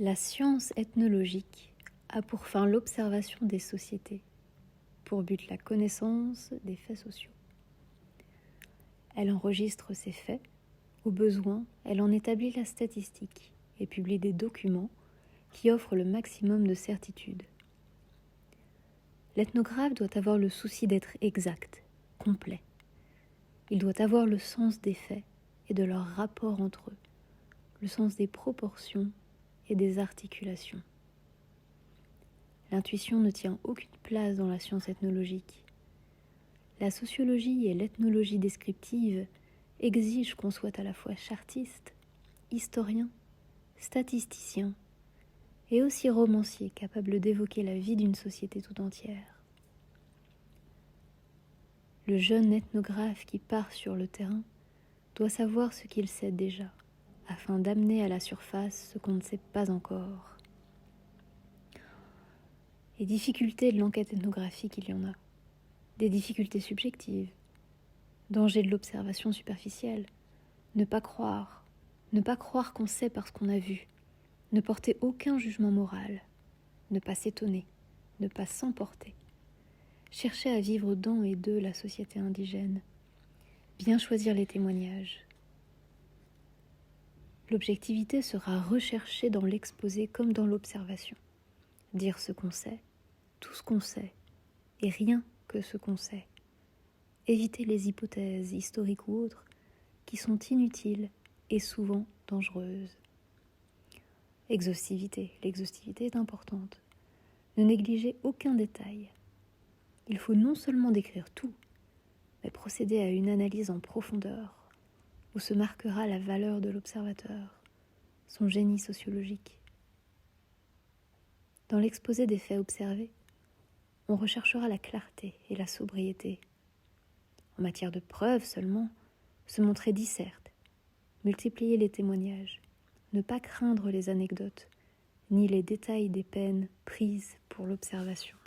La science ethnologique a pour fin l'observation des sociétés, pour but la connaissance des faits sociaux. Elle enregistre ces faits, au besoin, elle en établit la statistique et publie des documents qui offrent le maximum de certitude. L'ethnographe doit avoir le souci d'être exact, complet. Il doit avoir le sens des faits et de leur rapport entre eux, le sens des proportions et des articulations. L'intuition ne tient aucune place dans la science ethnologique. La sociologie et l'ethnologie descriptive exigent qu'on soit à la fois chartiste, historien, statisticien et aussi romancier capable d'évoquer la vie d'une société tout entière. Le jeune ethnographe qui part sur le terrain doit savoir ce qu'il sait déjà, afin d'amener à la surface ce qu'on ne sait pas encore. Les difficultés de l'enquête ethnographique, il y en a. Des difficultés subjectives, danger de l'observation superficielle, ne pas croire qu'on sait parce qu'on a vu, ne porter aucun jugement moral, ne pas s'étonner, ne pas s'emporter, chercher à vivre dans et de la société indigène, bien choisir les témoignages. L'objectivité sera recherchée dans l'exposé comme dans l'observation. Dire ce qu'on sait, tout ce qu'on sait, et rien que ce qu'on sait. Éviter les hypothèses, historiques ou autres, qui sont inutiles et souvent dangereuses. Exhaustivité. L'exhaustivité est importante. Ne négligez aucun détail. Il faut non seulement décrire tout, mais procéder à une analyse en profondeur, où se marquera la valeur de l'observateur, son génie sociologique. Dans l'exposé des faits observés, on recherchera la clarté et la sobriété. En matière de preuves seulement, se montrer disserte, multiplier les témoignages, ne pas craindre les anecdotes, ni les détails des peines prises pour l'observation.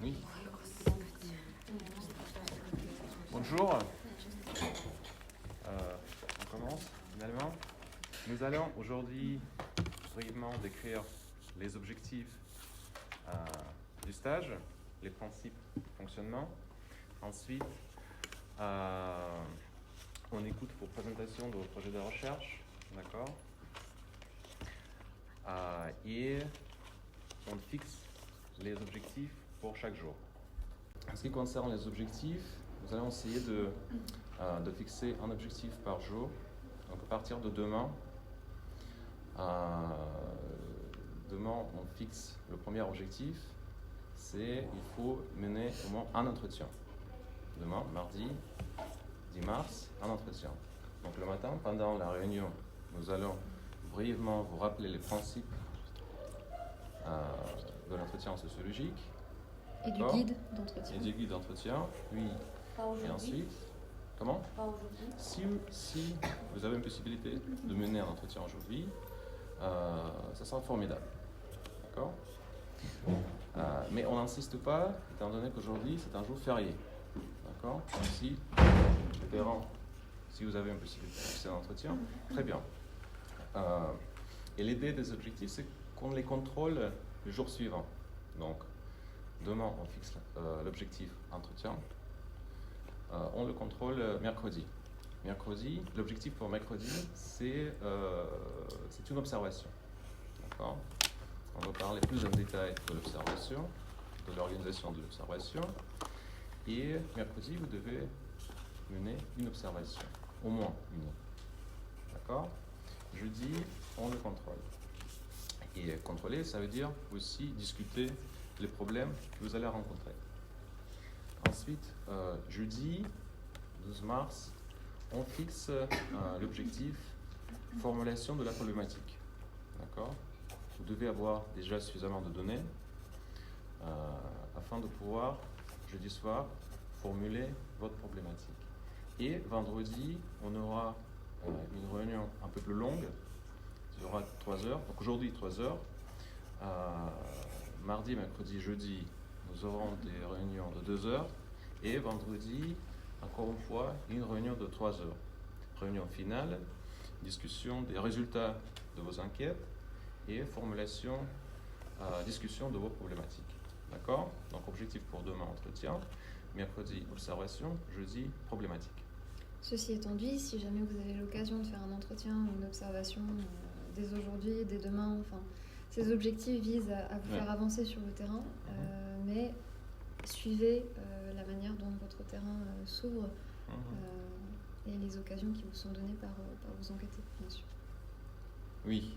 Oui. Bonjour. On commence finalement. Nous allons aujourd'hui brièvement décrire les objectifs du stage, les principes de fonctionnement. Ensuite, on écoute vos présentations de vos projets de recherche, d'accord, et on fixe les objectifs pour chaque jour. En ce qui concerne les objectifs, nous allons essayer de fixer un objectif par jour. Donc à partir de demain, on fixe le premier objectif, c'est il faut mener au moins un entretien. Demain, mardi 10 mars, un entretien. Donc le matin, pendant la réunion, nous allons brièvement vous rappeler les principes de l'entretien sociologique. Et du guide d'entretien. Et du guide d'entretien, oui. Pas aujourd'hui. Et ensuite, comment ? Pas aujourd'hui. Si vous avez une possibilité de mener un entretien aujourd'hui, ça sera formidable. D'accord ? Mais on n'insiste pas, étant donné qu'aujourd'hui, c'est un jour férié. D'accord ? Si, si vous avez une possibilité de fixer un entretien, très bien. Et l'idée des objectifs, c'est qu'on les contrôle le jour suivant. Donc, demain, on fixe l'objectif entretien. On le contrôle mercredi. Mercredi, l'objectif pour mercredi, c'est une observation. D'accord ? On va parler plus en détail de l'observation, de l'organisation de l'observation. Et mercredi, vous devez mener une observation, au moins une. D'accord ? Jeudi, on le contrôle. Et contrôler, ça veut dire aussi discuter les problèmes que vous allez rencontrer. Ensuite, jeudi 12 mars, on fixe l'objectif formulation de la problématique. D'accord ? Vous devez avoir déjà suffisamment de données afin de pouvoir, jeudi soir, formuler votre problématique. Et vendredi, on aura une réunion un peu plus longue, qui aura 3 heures. Donc aujourd'hui, 3 heures. Mardi, mercredi, jeudi, nous aurons des réunions de 2 heures. Et vendredi, encore une fois, une réunion de 3 heures. Réunion finale, discussion des résultats de vos enquêtes et formulation, discussion de vos problématiques. D'accord? Donc objectif pour demain, entretien. Mercredi, observation. Jeudi, problématique. Ceci étant dit, si jamais vous avez l'occasion de faire un entretien ou une observation dès aujourd'hui, dès demain, enfin, ces objectifs visent à vous faire avancer sur le terrain, mais suivez la manière dont votre terrain s'ouvre et les occasions qui vous sont données par vos enquêtés, bien sûr. Oui.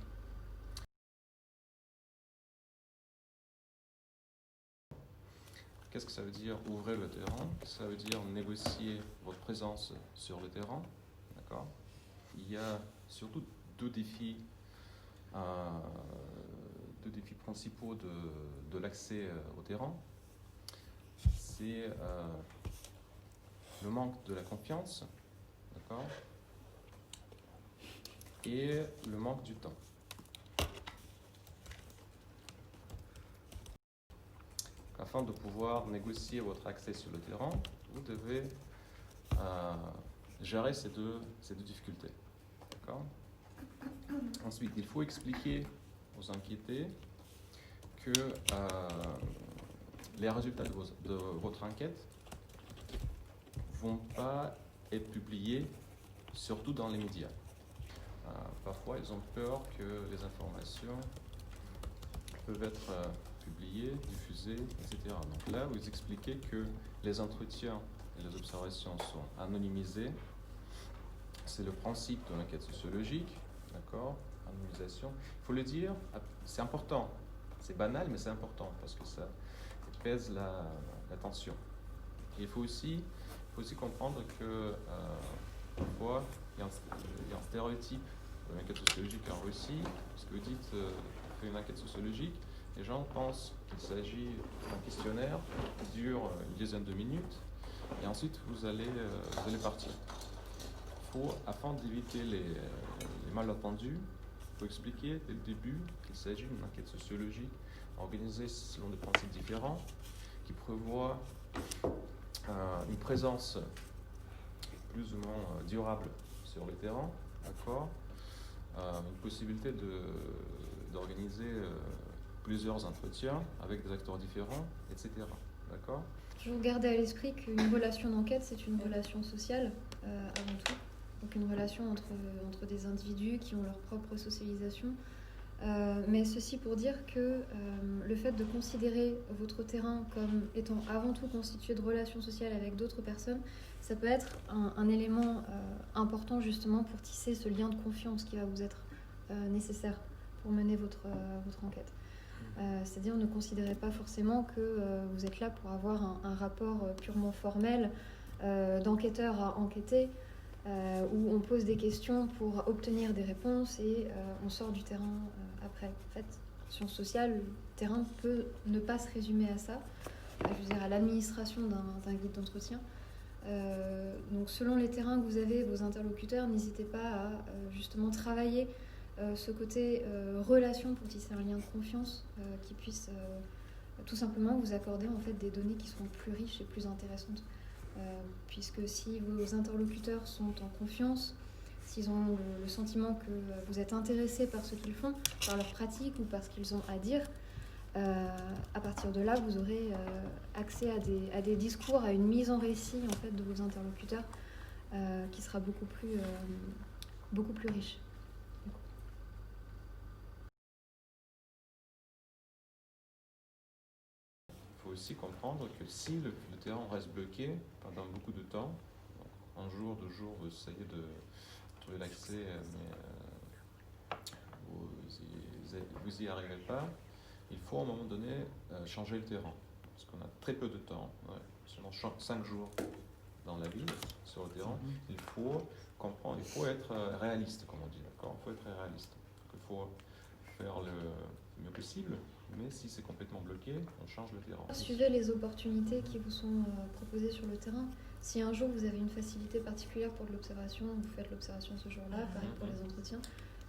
Qu'est-ce que ça veut dire ouvrir le terrain? Ça veut dire négocier votre présence sur le terrain. D'accord? Il y a surtout deux défis principaux de l'accès au terrain. C'est le manque de la confiance, d'accord, et le manque du temps. Afin de pouvoir négocier votre accès sur le terrain, vous devez gérer ces deux difficultés. D'accord? Ensuite, il faut expliquer aux enquêtés que les résultats de votre enquête ne vont pas être publiés, surtout dans les médias. Parfois, ils ont peur que les informations peuvent être publiées, diffusées, etc. Donc là, vous expliquez que les entretiens et les observations sont anonymisés. C'est le principe de l'enquête sociologique, d'accord? Anonymisation. Il faut le dire, c'est important. C'est banal, mais c'est important parce que ça pèse l'attention. Il faut aussi comprendre que parfois, il y a un stéréotype de l'enquête sociologique en Russie. Parce que vous dites, on fait une enquête sociologique, les gens pensent qu'il s'agit d'un questionnaire qui dure une dizaine de minutes, et ensuite vous allez partir. Afin d'éviter les malentendus, il faut expliquer dès le début qu'il s'agit d'une enquête sociologique organisée selon des principes différents, qui prévoit une présence plus ou moins durable sur le terrain, d'accord, une possibilité d'organiser plusieurs entretiens avec des acteurs différents, etc. D'accord? Toujours garder à l'esprit qu'une relation d'enquête, c'est une relation sociale avant tout. Donc une relation entre des individus qui ont leur propre socialisation. Mais ceci pour dire que le fait de considérer votre terrain comme étant avant tout constitué de relations sociales avec d'autres personnes, ça peut être un élément important justement pour tisser ce lien de confiance qui va vous être nécessaire pour mener votre enquête. C'est-à-dire ne considérez pas forcément que vous êtes là pour avoir un rapport purement formel d'enquêteur à enquêter, où on pose des questions pour obtenir des réponses et on sort du terrain après. En fait, sciences sociales, le terrain peut ne pas se résumer à ça, je veux dire à l'administration d'un guide d'entretien. Donc selon les terrains que vous avez, vos interlocuteurs, n'hésitez pas à justement travailler ce côté relation pour tisser un lien de confiance qui puisse tout simplement vous accorder en fait des données qui seront plus riches et plus intéressantes. Puisque si vos interlocuteurs sont en confiance, s'ils ont le sentiment que vous êtes intéressé par ce qu'ils font, par leur pratique ou par ce qu'ils ont à dire, à partir de là, vous aurez accès à des discours, à une mise en récit en fait, de vos interlocuteurs qui sera beaucoup plus riche. Il faut aussi comprendre que si le terrain reste bloqué pendant beaucoup de temps, un jour, 2 jours, vous essayez de trouver l'accès, mais vous y arrivez pas, il faut à un moment donné changer le terrain. Parce qu'on a très peu de temps, seulement 5 jours dans la ville, sur le terrain. Il faut comprendre, il faut être réaliste, comme on dit, d'accord? Il faut être réaliste. Il faut faire le mieux possible, mais si c'est complètement bloqué, on change le terrain. Suivez les opportunités qui vous sont proposées sur le terrain. Si un jour vous avez une facilité particulière pour de l'observation, vous faites l'observation ce jour-là, pareil pour les entretiens.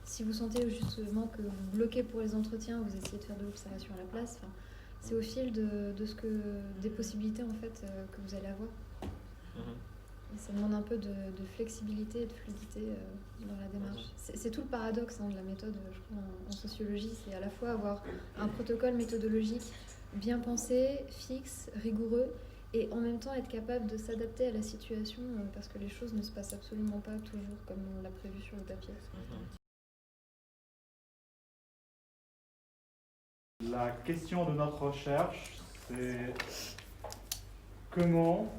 Si vous sentez justement que vous bloquez pour les entretiens, vous essayez de faire de l'observation à la place. Enfin, c'est au fil des possibilités en fait que vous allez avoir. Et ça demande un peu de flexibilité et de fluidité dans la démarche. C'est tout le paradoxe de la méthode, je crois, en sociologie. C'est à la fois avoir un protocole méthodologique bien pensé, fixe, rigoureux, et en même temps être capable de s'adapter à la situation parce que les choses ne se passent absolument pas toujours comme on l'a prévu sur le papier. La question de notre recherche, c'est comment,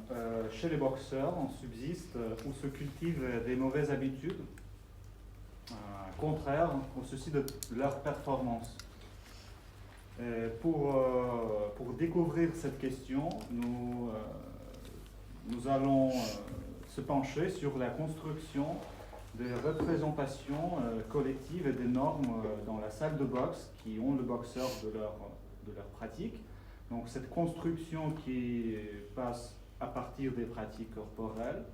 chez les boxeurs, on subsiste ou se cultive des mauvaises habitudes, contraires au souci de leur performance. Et pour découvrir cette question, nous allons se pencher sur la construction des représentations collectives et des normes dans la salle de boxe qui ont le boxeur de leur pratique. Donc cette construction qui passe à partir des pratiques corporelles.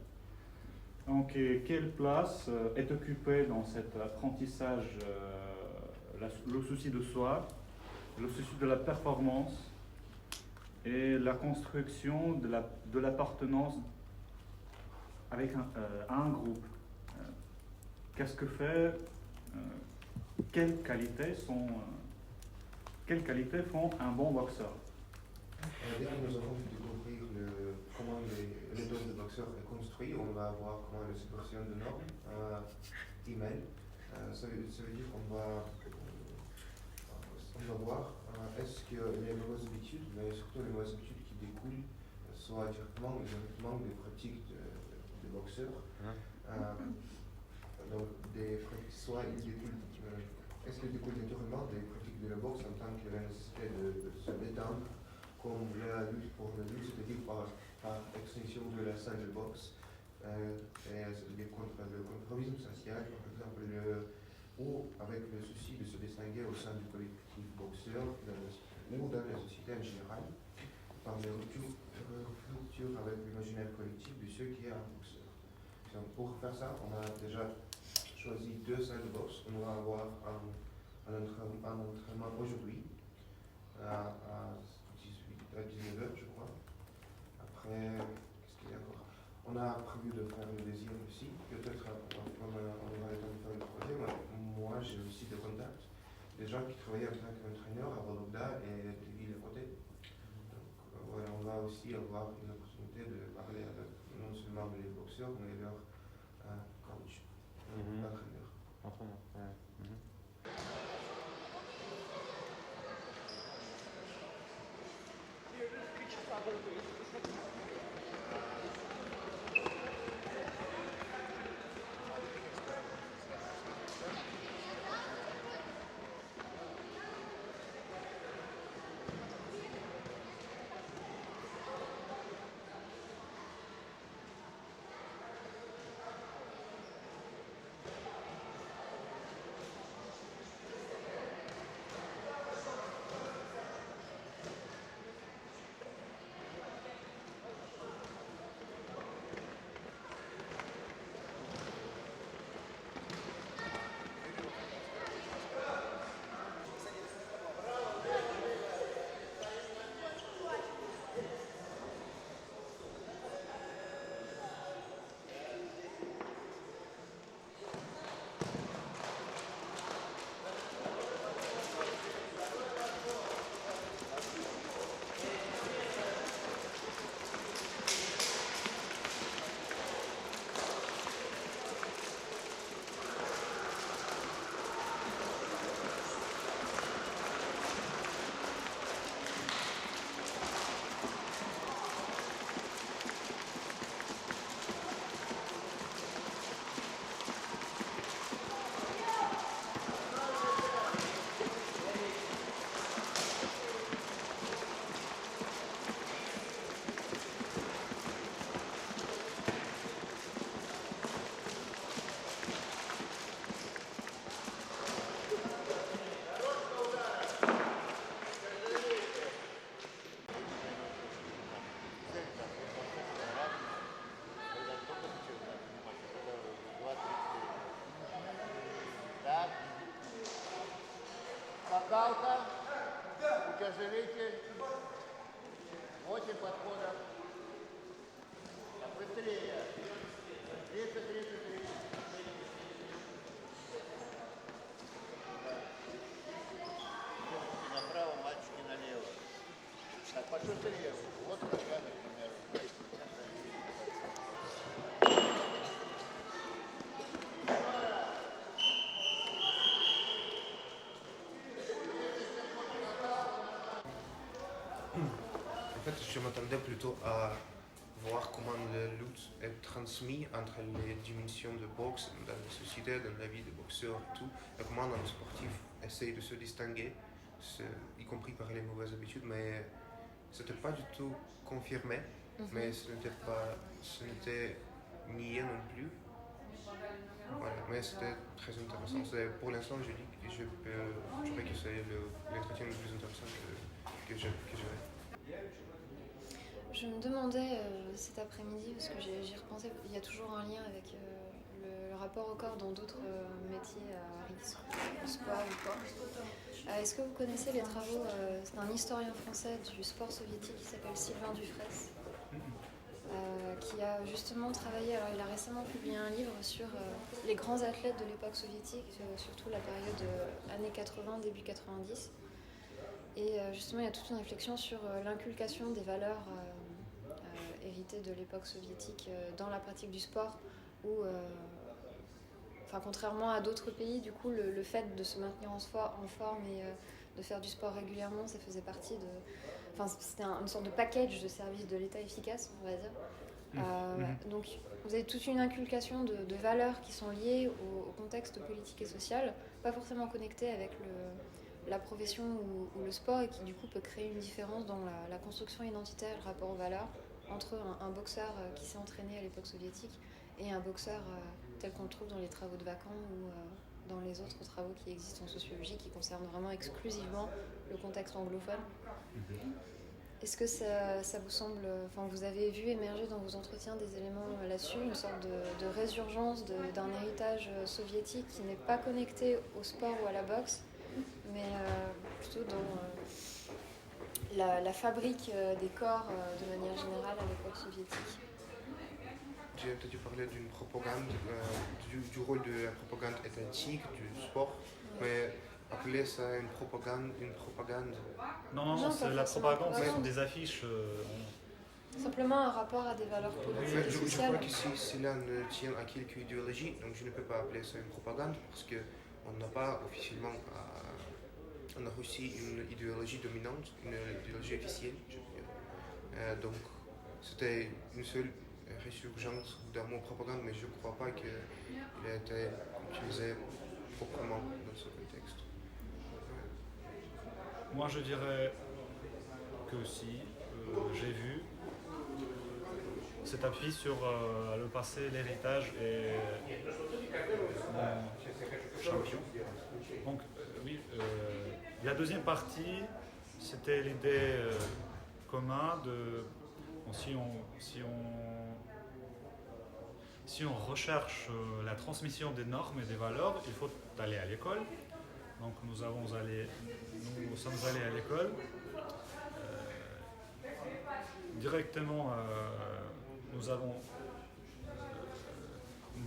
Donc quelle place est occupée dans cet apprentissage, le souci de soi, le souci de la performance et la construction de l'appartenance avec un groupe. Qu'est-ce que fait, quelles qualités font un bon boxeur? Dès que nous avons découvrir comment les doses de boxeur est construit, on va voir comment la séparation de normes email. Ça veut dire qu'on va voir est-ce que les mauvaises habitudes, mais surtout les mauvaises habitudes qui découlent soit directement ou indirectement des pratiques de boxeurs, donc soit ils découlent, est-ce qu'ils découlent naturellement des pratiques de la boxe en tant que la nécessité de se détendre, comme la lutte pour la lutte, c'est-à-dire par extension de la salle de boxe, c'est-à-dire contre le conformisme social, par exemple, ou avec le souci de se distinguer au sein du collectif boxeur ou dans la société en général, par les ruptures avec l'imaginaire collectif de ceux qui est un boxeur. Donc pour faire ça, on a déjà choisi 2 salles de boxe. On va avoir un entraînement aujourd'hui à 19h, je crois. Après, qu'est-ce qu'il y a encore? On a prévu de faire le deuxième aussi. Peut-être on aura le temps de faire le troisième. Moi, j'ai aussi des contacts. Des gens qui travaillent en tant qu'entraîneur à Vologda et des villes à côté. Donc voilà, on va aussi avoir une opportunité de parler avec non seulement les boxeurs, mais leurs coach, entraîneurs. Скалка, утяжелитель, 8 подходов. Так, быстрее. 30, 30, 30. Девочки направо, мальчики налево. Так, пошустрее. Вот нога, например. En fait, je m'attendais plutôt à voir comment la lutte est transmise entre les dimensions de boxe dans la société, dans la vie des boxeurs et tout, et comment un sportif essaye de se distinguer, y compris par les mauvaises habitudes, mais c'était pas du tout confirmé, mais ce n'était nié non plus. Voilà, mais c'était très intéressant. Pour l'instant, je dis que je dirais que c'est l'entretien le plus intéressant que j'aurais. Je me demandais cet après-midi, parce que j'y repensais, il y a toujours un lien avec le rapport au corps dans d'autres métiers à risque, le sport ou quoi. Est-ce que vous connaissez les travaux d'un historien français du sport soviétique qui s'appelle Sylvain Dufraisse, qui a justement travaillé, alors il a récemment publié un livre sur les grands athlètes de l'époque soviétique, surtout la période années 80, début 90. Et justement, il y a toute une réflexion sur l'inculcation des valeurs héritées de l'époque soviétique dans la pratique du sport, où, contrairement à d'autres pays, du coup, le fait de se maintenir en forme et de faire du sport régulièrement, ça faisait partie de... c'était une sorte de package de services de l'État efficace, on va dire. Donc, vous avez toute une inculcation de valeurs qui sont liées au contexte politique et social, pas forcément connectées avec la profession ou le sport, et qui du coup peut créer une différence dans la construction identitaire et le rapport aux valeurs entre un boxeur qui s'est entraîné à l'époque soviétique et un boxeur tel qu'on le trouve dans les travaux de Vacan ou dans les autres travaux qui existent en sociologie qui concernent vraiment exclusivement le contexte anglophone. Est-ce que ça vous semble... vous avez vu émerger dans vos entretiens des éléments là-dessus, une sorte de résurgence d'un héritage soviétique qui n'est pas connecté au sport ou à la boxe, mais plutôt dans la fabrique des corps de manière générale à l'époque soviétique? J'ai entendu parler d'une propagande, du rôle de la propagande étatique, du sport, mais appeler ça une propagande. Non, c'est la propagande, ce sont des affiches. Simplement un rapport à des valeurs politiques et Je sociales. crois que si cela ne tient à quelque idéologie, donc je ne peux pas appeler ça une propagande, parce qu'on n'a pas officiellement en Russie une idéologie dominante, une idéologie officielle, je veux dire. Donc c'était une seule résurgence d'un mot propagande, mais je ne crois pas qu'il ait été utilisé proprement dans ce contexte. Moi, je dirais que si j'ai vu cet appui sur le passé, l'héritage et mon champion. Donc, oui, la deuxième partie, c'était l'idée commune de... Si on recherche la transmission des normes et des valeurs, il faut aller à l'école. Donc nous sommes allés à l'école. Directement, nous avons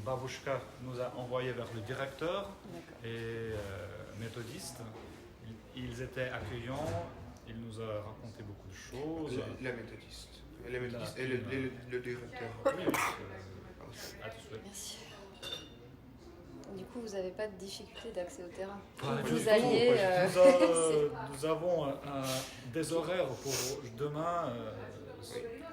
Babushka nous a envoyé vers le directeur et méthodiste. Ils étaient accueillants, il nous a raconté beaucoup de choses. La méthodiste et le directeur. Oui, Merci. Du coup, vous n'avez pas de difficulté d'accès au terrain. Pas du Vous tout. alliez... Nous avons des horaires pour demain.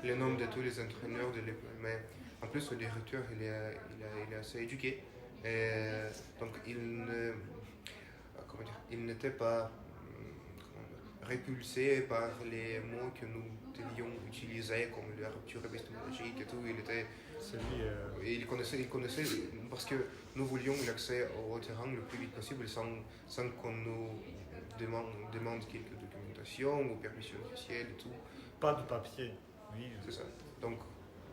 Le nom de tous les entraîneurs de l'école. Mais en plus, le directeur, il est assez éduqué. Et donc, il n'était pas répulsé par les mots que nous devions utiliser, comme la rupture épistémologique et tout. Il connaissait, parce que nous voulions l'accès au terrain le plus vite possible sans qu'on nous demande quelques documentations ou permissions officielles et tout. Pas de papier, oui. C'est ça. Donc,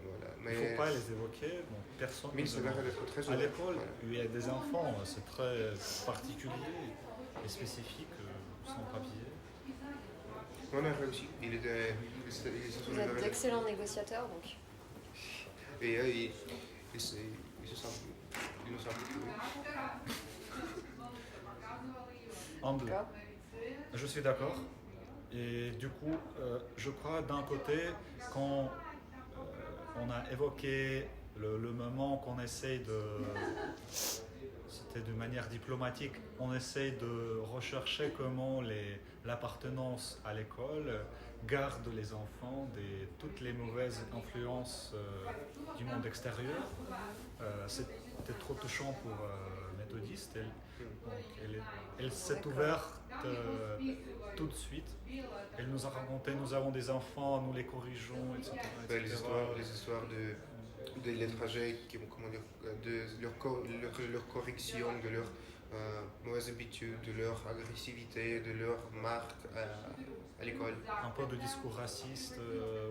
voilà. Mais il ne faut pas les évoquer. Bon, personne. Mais il s'avère d'être très à l'école, voilà. il y a des enfants, c'est très particulier et spécifique. sans papier. On a réussi. Il était Vous êtes d'excellents négociateurs, donc. Et il se sent. Il nous semble que oui. Humble. D'accord. Je suis d'accord. Et du coup, je crois d'un côté, quand on a évoqué le moment qu'on essaye de... C'était de manière diplomatique, on essaye de rechercher comment l'appartenance à l'école garde les enfants de toutes les mauvaises influences du monde extérieur. C'était trop touchant pour méthodiste. Elle s'est ouverte tout de suite. Elle nous a raconté, nous avons des enfants, nous les corrigeons, etc. Les histoires des trajets, comment dire, de leur correction, de leur mauvaises habitudes, de leur agressivité, de leur marque à l'école. Un peu de discours raciste,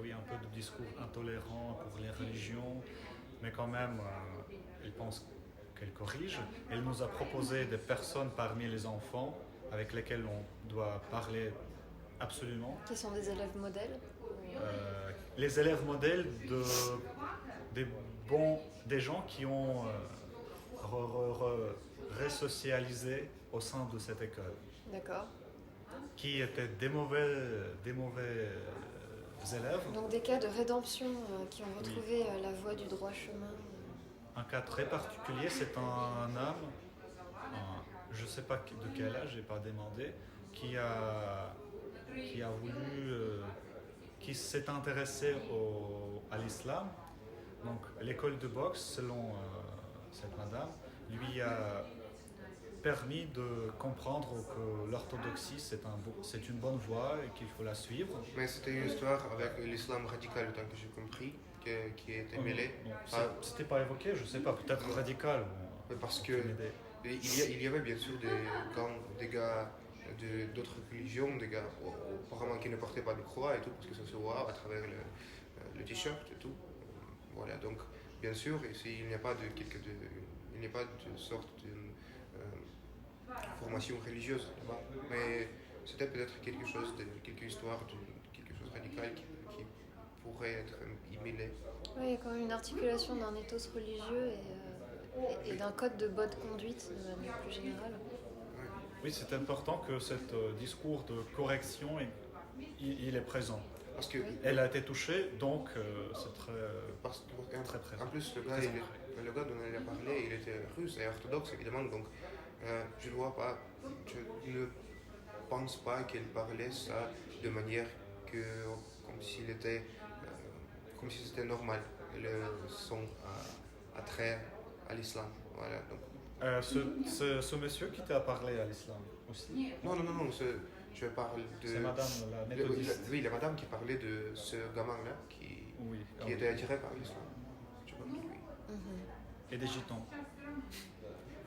oui, un peu de discours intolérant pour les religions, mais quand même, elle pense qu'elle corrige. Elle nous a proposé des personnes parmi les enfants avec lesquelles on doit parler absolument. Qui sont des élèves modèles. Les élèves modèles des gens qui ont resocialisé au sein de cette école. D'accord. Qui étaient des mauvais élèves. Donc des cas de rédemption qui ont retrouvé la voie du droit chemin. Un cas très particulier, c'est un homme, je ne sais pas de quel âge, je n'ai pas demandé, qui s'est intéressé à l'islam. Donc l'école de boxe, selon cette madame, lui a permis de comprendre que l'orthodoxie c'est une bonne voie et qu'il faut la suivre. Mais c'était une histoire avec l'islam radical, autant que j'ai compris, qui était mêlé. C'était pas évoqué, je sais pas, peut-être radical. Parce que il y avait bien sûr des gars d'autres religions, des gars apparemment qui ne portaient pas de croix et tout, parce que ça se voit à travers le t-shirt et tout. Voilà, donc bien sûr, il n'y a pas de sorte de formation religieuse là-bas, mais c'était peut-être quelque chose de quelque chose de radical qui pourrait être mêlé. Oui, il y a quand même une articulation d'un ethos religieux et d'un code de bonne conduite de manière plus générale. Oui, c'est important que ce discours de correction, il est présent. Parce que elle a été touchée, donc c'est très présent. En plus, le gars dont elle a parlé, il était russe et orthodoxe, évidemment, donc je ne pense pas qu'elle parlait ça de manière comme si c'était normal, son attrait à l'islam. Voilà, donc. Ce monsieur qui t'a parlé à l'islam aussi? Non, je parle de... C'est madame la méthodiste. Oui, la madame qui parlait de ce gamin-là qui était attiré par l'islam. Je pense que oui. Et des gitans.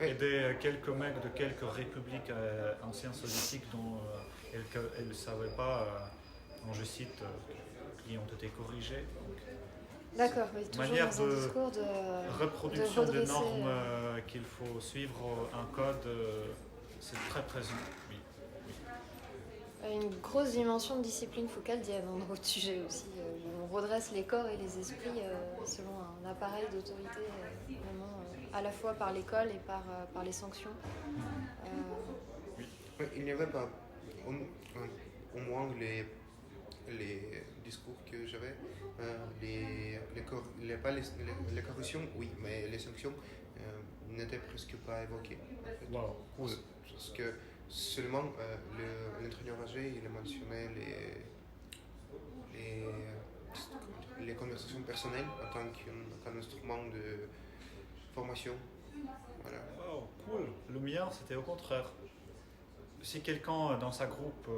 Oui. Et de quelques républiques anciennes soviétiques dont elle ne savait pas, je cite, qui ont été corrigées. D'accord, oui, toujours manière dans un discours de reproduction de des normes qu'il faut suivre, un code, c'est très présent. Oui. Une grosse dimension de discipline Foucault dit à un autre sujet aussi. Où on redresse les corps et les esprits selon un appareil d'autorité, vraiment à la fois par l'école et par les sanctions. Mais il n'y avait pas, au moins les discours que j'avais, les corrections, oui, mais les sanctions n'étaient presque pas évoquées. En fait. Wow, cool. Parce que seulement l'entraîneur âgé, il a mentionné les conversations personnelles en tant qu'un instrument de formation. Voilà. Wow, cool. Le mien, c'était au contraire. Si quelqu'un dans son groupe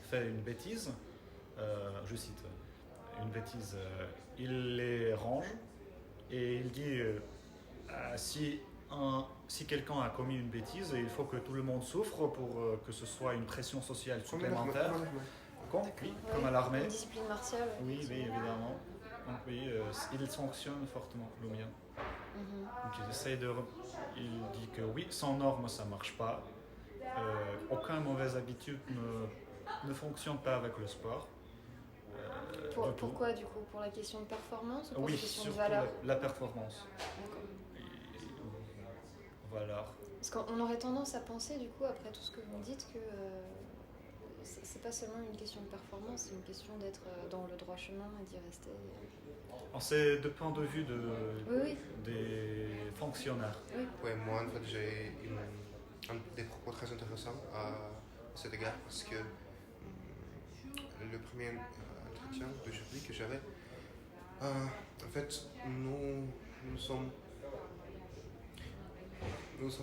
fait une bêtise, je cite, une bêtise, il les range et il dit si quelqu'un a commis une bêtise, il faut que tout le monde souffre pour que ce soit une pression sociale supplémentaire. Comme à l'armée. Une discipline martiale. Oui, évidemment. Donc oui, il sanctionne fortement le mien. Donc il dit que oui, sans normes ça marche pas. aucune mauvaise habitude ne fonctionne pas avec le sport. Du tout. Pourquoi du coup? Pour la question de performance ou pour Oui, la question de surtout valeur? la performance. D'accord. Valeur. Parce qu'on aurait tendance à penser du coup, après tout ce que vous dites, que c'est pas seulement une question de performance, c'est une question d'être dans le droit chemin et d'y rester. C'est du point de vue Oui. des fonctionnaires. Oui. Ouais, moi en fait j'ai des propos très intéressants à cet égard parce que le premier entretien de jury que j'avais, en fait nous sommes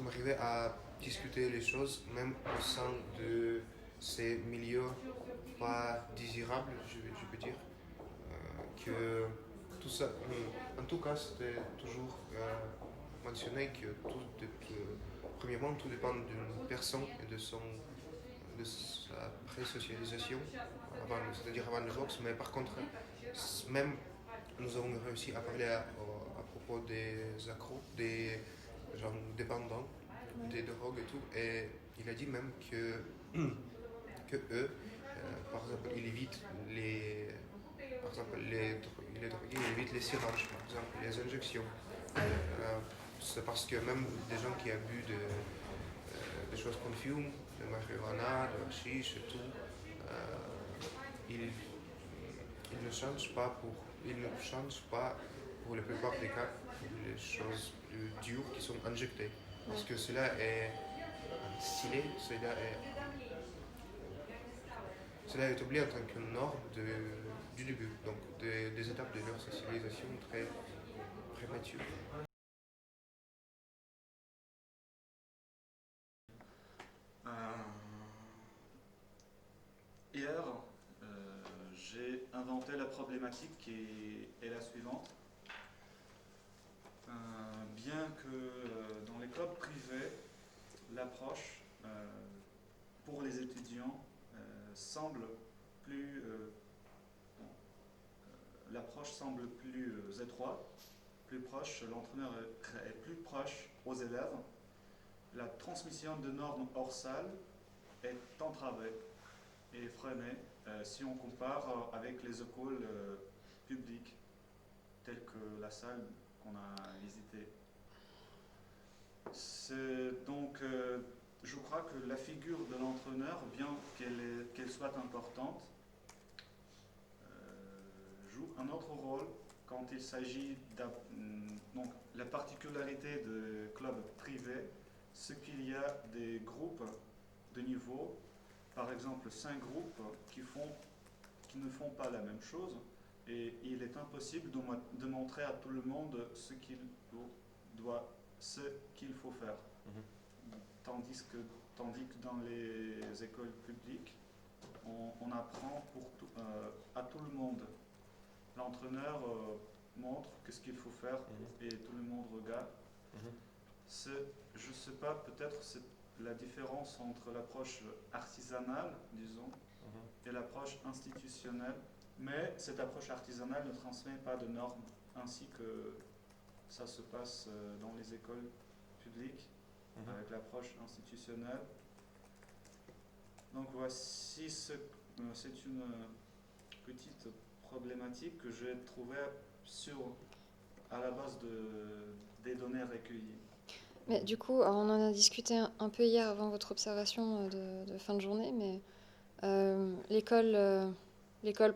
arrivés à discuter les choses même au sein de ces milieux pas désirables, je peux dire, que tout ça, en tout cas c'était toujours mentionné que premièrement tout dépend d'une personne et de sa pré-socialisation, c'est-à-dire avant le boxe, mais par contre, même nous avons réussi à parler à propos des accros, des gens dépendants, des drogues et tout, et il a dit même que eux, par exemple, ils évitent les drogués, ils évitent les syringes, par exemple, les injections. C'est parce que même des gens qui ont bu des choses qu'on fume, de marijuana, de hashish et tout, ils ne changent pas pour la plupart des cas les choses plus dures qui sont injectées. Parce que cela est stylé, cela est établi en tant qu'une norme du début, donc des étapes de leur socialisation très prématures. Hier, j'ai inventé la problématique qui est la suivante. Bien que dans les clubs privés, l'approche pour les étudiants semble plus étroite, plus proche, l'entraîneur est plus proche aux élèves. La transmission de normes hors salle est entravée et freinée si on compare avec les écoles publiques telles que la salle qu'on a visitée. Donc, je crois que la figure de l'entraîneur, bien qu'elle soit importante, joue un autre rôle quand il s'agit donc la particularité de clubs privés, c'est qu'il y a des groupes de niveau, par exemple 5 groupes qui ne font pas la même chose, et il est impossible de montrer à tout le monde ce qu'il faut faire. Tandis que dans les écoles publiques, on apprend à tout le monde. L'entraîneur montre ce qu'il faut faire et tout le monde regarde. Je ne sais pas, peut-être c'est la différence entre l'approche artisanale, disons, et l'approche institutionnelle. Mais cette approche artisanale ne transmet pas de normes, ainsi que ça se passe dans les écoles publiques, avec l'approche institutionnelle. Donc voici, c'est une petite problématique que j'ai trouvée à la base des données recueillies. Mais du coup, alors on en a discuté un peu hier avant votre observation de fin de journée, mais l'école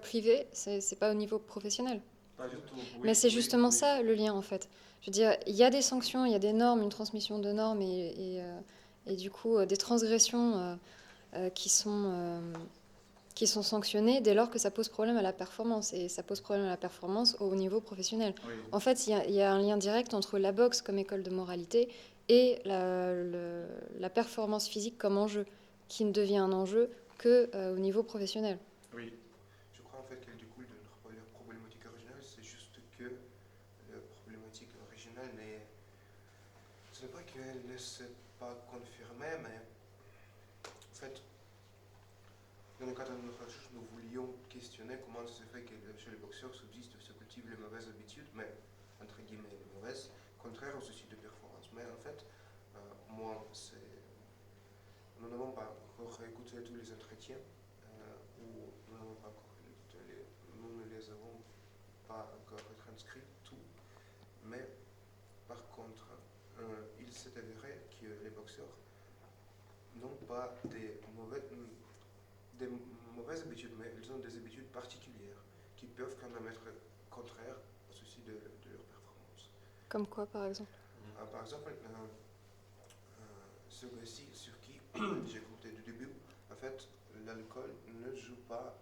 privée, c'est pas au niveau professionnel. Pas du tout. Oui, Mais c'est justement ça le lien en fait. Je veux dire, il y a des sanctions, il y a des normes, une transmission de normes et du coup des transgressions qui sont sanctionnées dès lors que ça pose problème à la performance. Et ça pose problème à la performance au niveau professionnel. Oui. En fait, il y a un lien direct entre la boxe comme école de moralité et la performance physique comme enjeu, qui ne devient un enjeu qu'au niveau professionnel. Oui. Je crois en fait qu'elle découle de leur problématique originale, c'est juste que la problématique originale ce n'est pas qu'elle ne s'est pas confirmée, mais en fait, dans le cadre de notre recherche, nous voulions questionner comment ça se fait que chez les boxeurs se cultivent les mauvaises habitudes, mais entre guillemets les mauvaises, contraires aux soucis de performance. Mais en fait, moi, nous n'avons pas encore écouté tous les entretiens, ou nous ne les avons pas encore transcrits tous, mais par contre, il s'est avéré que les boxeurs n'ont pas des mauvaises habitudes, mais ils ont des habitudes particulières qui peuvent quand même être contraires au souci de leur performance. Comme quoi, par exemple? Par exemple, celui-ci sur qui j'ai compté du début, en fait, l'alcool ne joue pas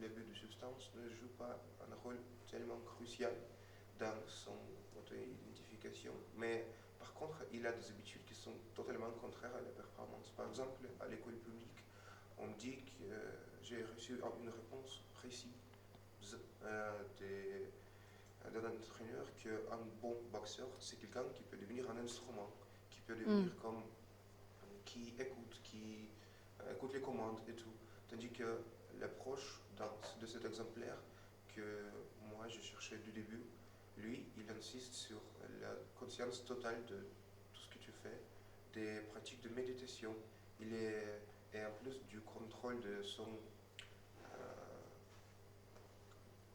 l'abus de substance ne joue pas un rôle tellement crucial dans son auto-identification, mais par contre, il a des habitudes qui sont totalement contraires à la performance. Par exemple, à l'école publique, on dit que j'ai reçu une réponse précise d'un entraîneur qu'un bon boxeur, c'est quelqu'un qui peut devenir un instrument, qui peut devenir comme qui écoute les commandes et tout. Tandis que l'approche de cet exemplaire que moi j'ai cherché du début, lui, il insiste sur la conscience totale de tout ce que tu fais, des pratiques de méditation. Et en plus du contrôle de son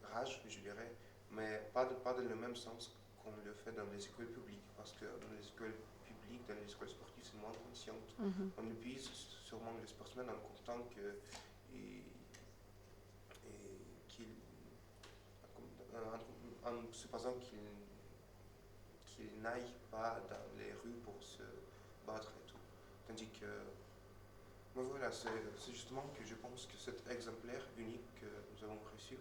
rage, je dirais, mais pas dans le même sens qu'on le fait dans les écoles publiques, parce que dans les écoles publiques, dans les écoles sportives, c'est moins consciente. On épuise sûrement les sportsmen en comptant en supposant qu'ils n'aillent pas dans les rues pour se battre et tout. Tandis que, mais voilà, c'est justement que je pense que cet exemplaire unique que nous avons reçu,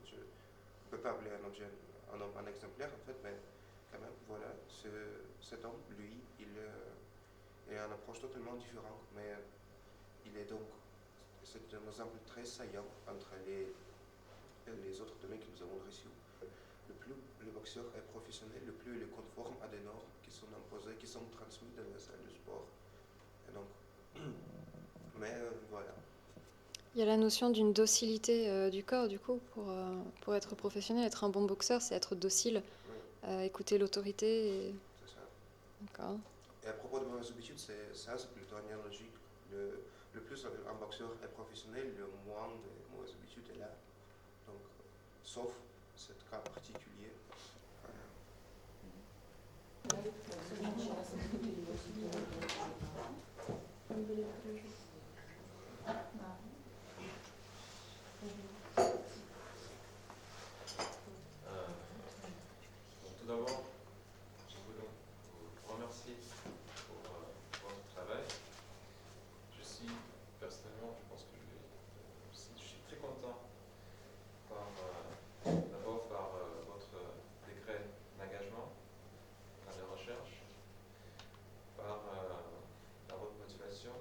je ne peux pas appeler un objet un exemplaire en fait, mais quand même, voilà, cet homme, lui, il a une approche totalement différente, mais il est donc, c'est un exemple très saillant entre les autres données que nous avons reçues. Le plus le boxeur est professionnel, le plus il est conforme à des normes qui sont imposées, qui sont transmises dans la salle de sport. Et donc, mais voilà. Il y a la notion d'une docilité du corps, du coup, pour être professionnel, être un bon boxeur, c'est être docile, écouter l'autorité. C'est ça. D'accord. Et à propos de mauvaises habitudes, c'est plutôt analogique. Le plus un boxeur est professionnel, le moins de mauvaises habitudes est là. Donc, sauf ce cas particulier. Tout d'abord, je voulais vous remercier pour votre travail. Je suis personnellement, je pense que je suis très content d'abord par votre décret d'engagement dans la recherche, par votre motivation,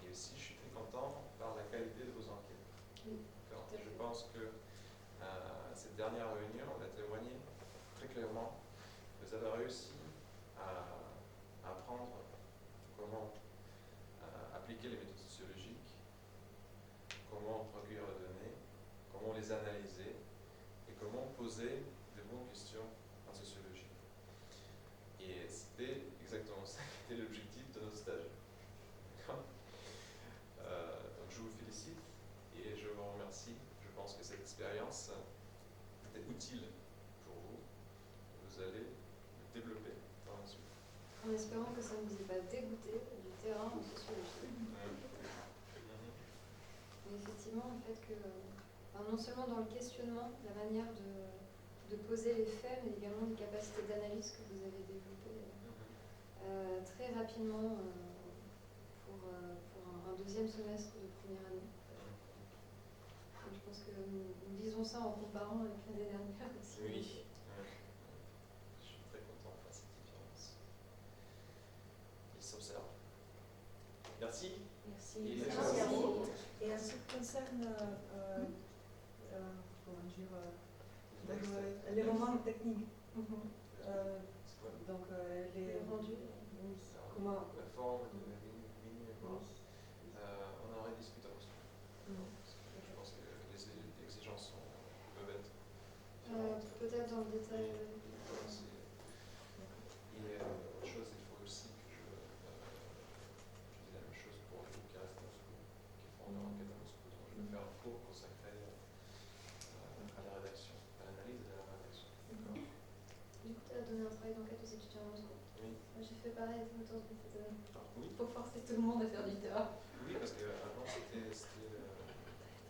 et aussi je suis très content par la qualité de vos enquêtes. Je pense que cette dernière réunion, on a témoigné très clairement que vous avez réussi à apprendre comment appliquer les méthodes sociologiques, comment recueillir les données, comment les analyser et comment poser de bonnes questions en sociologie. Et c'était exactement ça qui était l'objectif de notre stage. Donc je vous félicite et je vous remercie. Je pense que cette expérience était utile pour vous. Vous allez le développer dans la suite. En espérant que ça ne vous ait pas dégoûté du terrain en sociologie. Mais effectivement, le fait que, non seulement dans le questionnement, la manière de poser les faits, mais également les capacités d'analyse que vous avez développées très rapidement pour un deuxième semestre de première année. Donc, je pense que nous disons ça en comparant avec l'année dernière aussi. Oui. Je suis très content de faire cette différence. Il s'observe. Merci. Merci. Merci à vous. Et en ce qui concerne comment dire, les romans techniques, donc les rendus. Comment la forme de la ligne on en rediscute ensuite. Je pense que les exigences peuvent être peut-être dans le détail. Et autre chose, il faut aussi que je Moscou. Oui. Moi, j'ai fait pareil tout le temps de cette année. Oui. Pour forcer tout le monde à faire du théâtre. Oui, parce qu'avant, il y avait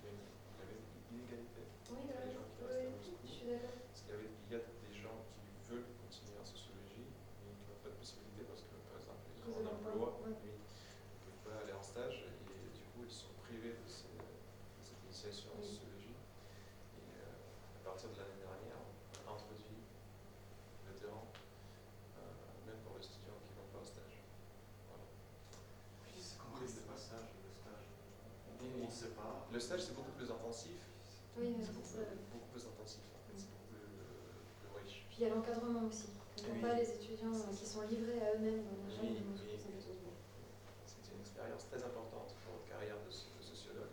une inégalité Oui, entre les gens qui oui, restaient à Moscou. je suis d'accord. Parce qu'il y a des gens qui veulent continuer en sociologie, mais qui n'ont pas de possibilité parce que, par exemple, ils ont un emploi, Ouais. oui, ils ne peuvent pas aller en stage et du coup, ils sont privés de cette initiation en sociologie. Et à partir de l'année dernière, on a introduit le terrain, même pour les étudiants qui ne vont pas au stage. Voilà. Oui, c'est compris le passage, le stage. Oui. On ne sait pas. Le stage, c'est beaucoup plus intensif. Oui, C'est c'est ça. beaucoup plus intensif, en fait. C'est beaucoup plus riche. Puis il y a l'encadrement aussi. On Oui. pas les étudiants qui sont livrés à eux-mêmes dans la jungle de Moscou, Oui. Saint-Pétersbourg. C'est une expérience très importante pour votre carrière de sociologue.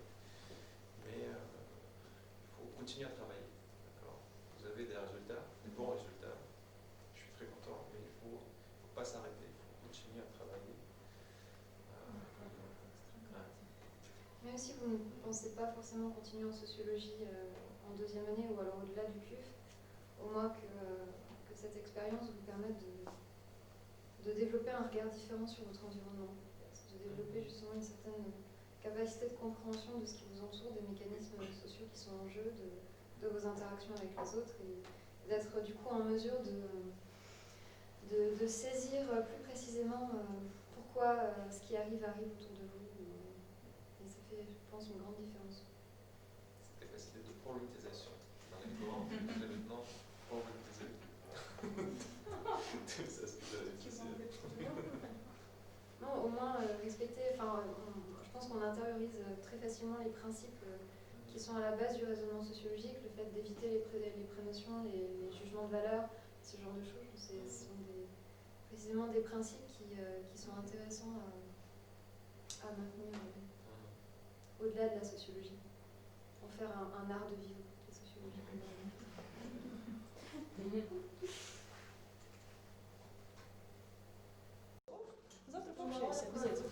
Mais il faut continuer à travailler. Vous avez des résultats, des bons résultats. Je suis très content, mais il ne faut pas s'arrêter. Il faut continuer à travailler. Même si vous ne pensez pas forcément continuer en sociologie en deuxième année ou alors au-delà du CUF, au moins que cette expérience vous permette de développer un regard différent sur votre environnement, de développer justement une certaine capacité de compréhension de ce qui vous entoure, des mécanismes sociaux qui sont en jeu, de vos interactions avec les autres, et d'être du coup en mesure de saisir plus précisément pourquoi ce qui arrive autour de vous. Et ça fait, je pense, une grande différence. Cette capacité de problématisation dans les cours, vous allez maintenant problématiser. Tout ça, c'est difficile. Non, au moins respecter, je pense qu'on intériorise très facilement les principes qui sont à la base du raisonnement sociologique, le fait d'éviter les prénotions, les jugements de valeur, ce genre de choses. Ce sont précisément des principes qui sont intéressants à maintenir au-delà de la sociologie, pour faire un art de vivre, la sociologie. Завтра пообщаемся обязательно.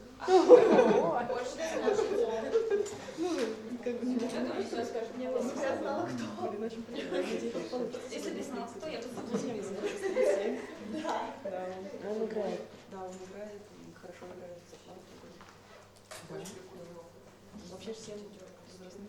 Я знала, кто. Если бы знала, кто, я тут буду всеми заниматься. Да, он играет. Да, он играет, и хорошо играет. Вообще всем возрастным.